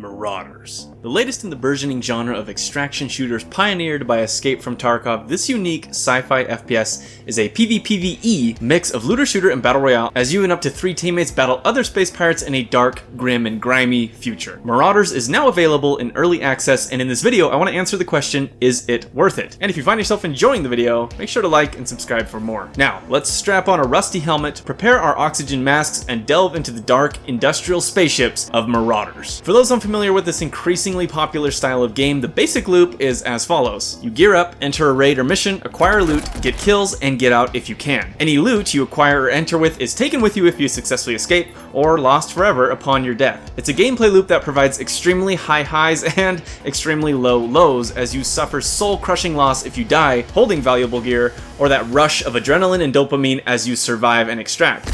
Marauders. The latest in the burgeoning genre of extraction shooters pioneered by Escape from Tarkov, this unique sci-fi FPS is a PvPvE mix of looter shooter and battle royale as you and up to 3 teammates battle other space pirates in a dark, grim, and grimy future. Marauders is now available in early access, and in this video I want to answer the question, is it worth it? And if you find yourself enjoying the video, make sure to like and subscribe for more. Now, let's strap on a rusty helmet, prepare our oxygen masks, and delve into the dark, industrial spaceships of Marauders. For those unfamiliar with this increasingly popular style of game, the basic loop is as follows. You gear up, enter a raid or mission, acquire loot, get kills, and get out if you can. Any loot you acquire or enter with is taken with you if you successfully escape, or lost forever upon your death. It's a gameplay loop that provides extremely high highs and extremely low lows as you suffer soul-crushing loss if you die holding valuable gear, or that rush of adrenaline and dopamine as you survive and extract.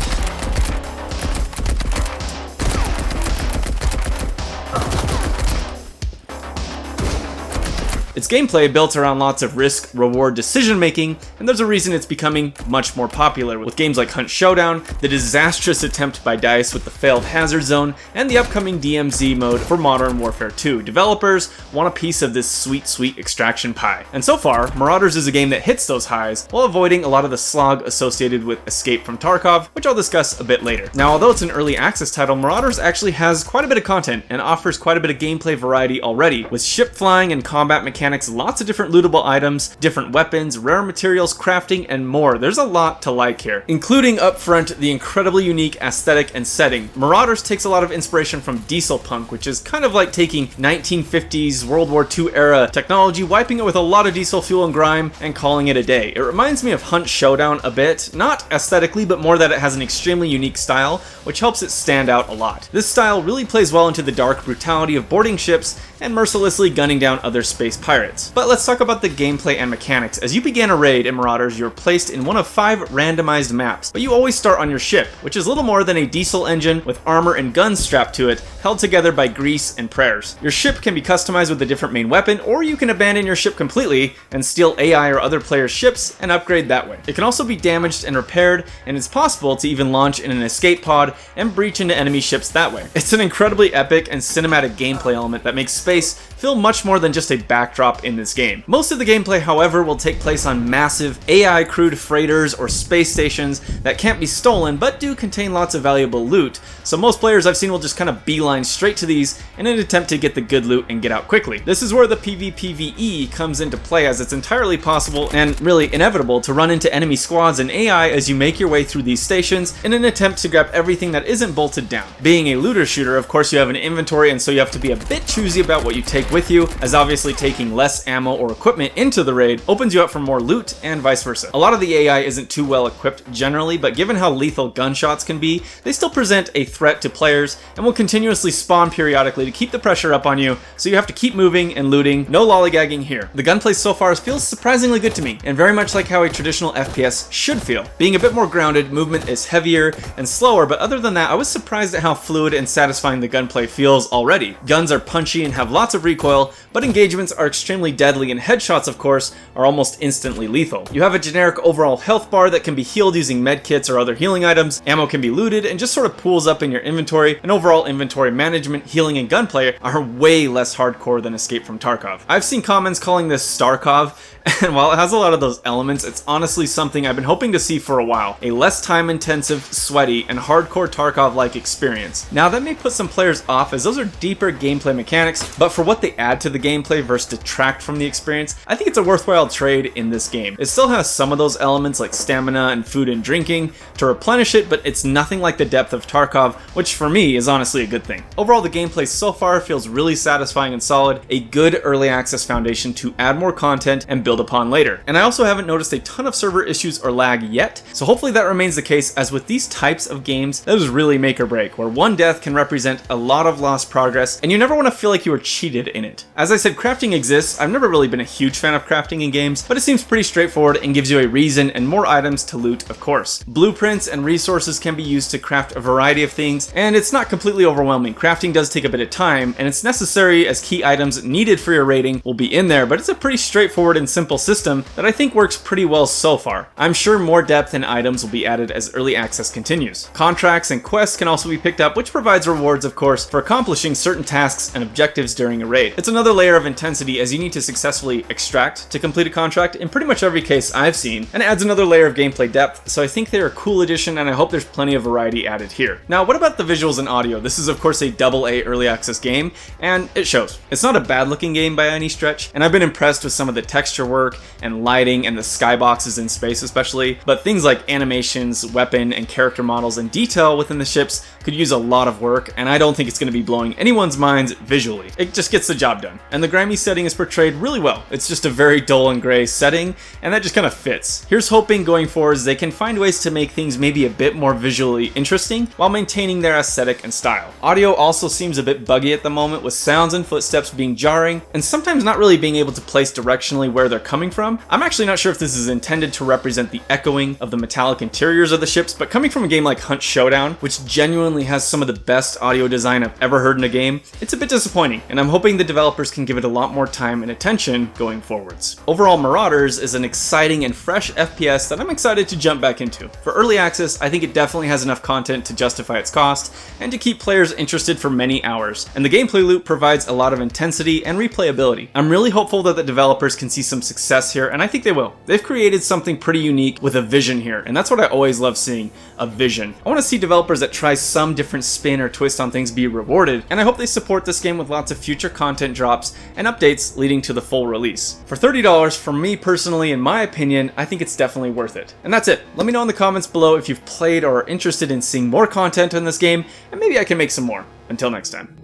It's gameplay built around lots of risk-reward decision-making, and there's a reason it's becoming much more popular, with games like Hunt Showdown, the disastrous attempt by DICE with the failed Hazard Zone, and the upcoming DMZ mode for Modern Warfare 2. Developers want a piece of this sweet, sweet extraction pie. And so far, Marauders is a game that hits those highs, while avoiding a lot of the slog associated with Escape from Tarkov, which I'll discuss a bit later. Now, although it's an early access title, Marauders actually has quite a bit of content, and offers quite a bit of gameplay variety already, with ship flying and combat mechanics, lots of different lootable items, different weapons, rare materials, crafting, and more. There's a lot to like here, including up front the incredibly unique aesthetic and setting. Marauders takes a lot of inspiration from diesel punk, which is kind of like taking 1950s World War II era technology, wiping it with a lot of diesel fuel and grime, and calling it a day. It reminds me of Hunt Showdown a bit, not aesthetically, but more that it has an extremely unique style, which helps it stand out a lot. This style really plays well into the dark brutality of boarding ships and mercilessly gunning down other space pirates. But let's talk about the gameplay and mechanics. As you begin a raid in Marauders, you're placed in one of 5 randomized maps, but you always start on your ship, which is little more than a diesel engine with armor and guns strapped to it, held together by grease and prayers. Your ship can be customized with a different main weapon, or you can abandon your ship completely and steal AI or other players' ships and upgrade that way. It can also be damaged and repaired, and it's possible to even launch in an escape pod and breach into enemy ships that way. It's an incredibly epic and cinematic gameplay element that makes space feel much more than just a backdrop in this game. Most of the gameplay, however, will take place on massive AI-crewed freighters or space stations that can't be stolen but do contain lots of valuable loot, so most players I've seen will just kind of beeline straight to these in an attempt to get the good loot and get out quickly. This is where the PvPvE comes into play, as it's entirely possible and really inevitable to run into enemy squads and AI as you make your way through these stations in an attempt to grab everything that isn't bolted down. Being a looter shooter, of course, you have an inventory, and so you have to be a bit choosy about what you take with you, as obviously taking less ammo or equipment into the raid opens you up for more loot and vice versa. A lot of the AI isn't too well equipped generally, but given how lethal gunshots can be, they still present a threat to players and will continuously spawn periodically to keep the pressure up on you, so you have to keep moving and looting. No lollygagging here. The gunplay so far feels surprisingly good to me, and very much like how a traditional FPS should feel. Being a bit more grounded, movement is heavier and slower, but other than that, I was surprised at how fluid and satisfying the gunplay feels already. Guns are punchy and have lots of recoil, but engagements are extremely deadly, and headshots, of course, are almost instantly lethal. You have a generic overall health bar that can be healed using medkits or other healing items, ammo can be looted and just sort of pools up in your inventory, and overall inventory management, healing, and gunplay are way less hardcore than Escape from Tarkov. I've seen comments calling this Starkov, and while it has a lot of those elements, it's honestly something I've been hoping to see for a while. A less time-intensive, sweaty, and hardcore Tarkov-like experience. Now, that may put some players off, as those are deeper gameplay mechanics, but for what they add to the gameplay versus detract from the experience, I think it's a worthwhile trade in this game. It still has some of those elements like stamina and food and drinking to replenish it, but it's nothing like the depth of Tarkov, which for me is honestly a good thing. Overall, the gameplay so far feels really satisfying and solid, a good early access foundation to add more content and build upon later. And I also haven't noticed a ton of server issues or lag yet, so hopefully that remains the case, as with these types of games, that is really make or break, where one death can represent a lot of lost progress, and you never want to feel like you were cheated in it. As I said, crafting exists. I've never really been a huge fan of crafting in games, but it seems pretty straightforward and gives you a reason and more items to loot, of course. Blueprints and resources can be used to craft a variety of things, and it's not completely overwhelming. Crafting does take a bit of time, and it's necessary, as key items needed for your rating will be in there, but it's a pretty straightforward and simple simple system that I think works pretty well so far. I'm sure more depth and items will be added as early access continues. Contracts and quests can also be picked up, which provides rewards, of course, for accomplishing certain tasks and objectives during a raid. It's another layer of intensity as you need to successfully extract to complete a contract in pretty much every case I've seen, and it adds another layer of gameplay depth, so I think they're a cool addition and I hope there's plenty of variety added here. Now, what about the visuals and audio? This is of course a AA early access game, and it shows. It's not a bad looking game by any stretch, and I've been impressed with some of the texture work and lighting and the skyboxes in space especially, but things like animations, weapon and character models and detail within the ships could use a lot of work, and I don't think it's going to be blowing anyone's minds visually. It just gets the job done. And the grimy setting is portrayed really well. It's just a very dull and gray setting, and that just kind of fits. Here's hoping going forwards they can find ways to make things maybe a bit more visually interesting while maintaining their aesthetic and style. Audio also seems a bit buggy at the moment, with sounds and footsteps being jarring and sometimes not really being able to place directionally where they're coming from. I'm actually not sure if this is intended to represent the echoing of the metallic interiors of the ships, but coming from a game like Hunt Showdown, which genuinely has some of the best audio design I've ever heard in a game, it's a bit disappointing, and I'm hoping the developers can give it a lot more time and attention going forwards. Overall, Marauders is an exciting and fresh FPS that I'm excited to jump back into. For early access, I think it definitely has enough content to justify its cost and to keep players interested for many hours, and the gameplay loop provides a lot of intensity and replayability. I'm really hopeful that the developers can see some success here, and I think they will. They've created something pretty unique with a vision here, and that's what I always love seeing, a vision. I want to see developers that try some different spin or twist on things be rewarded, and I hope they support this game with lots of future content drops and updates leading to the full release. For $30, for me personally, in my opinion, I think it's definitely worth it. And that's it. Let me know in the comments below if you've played or are interested in seeing more content in this game, and maybe I can make some more. Until next time.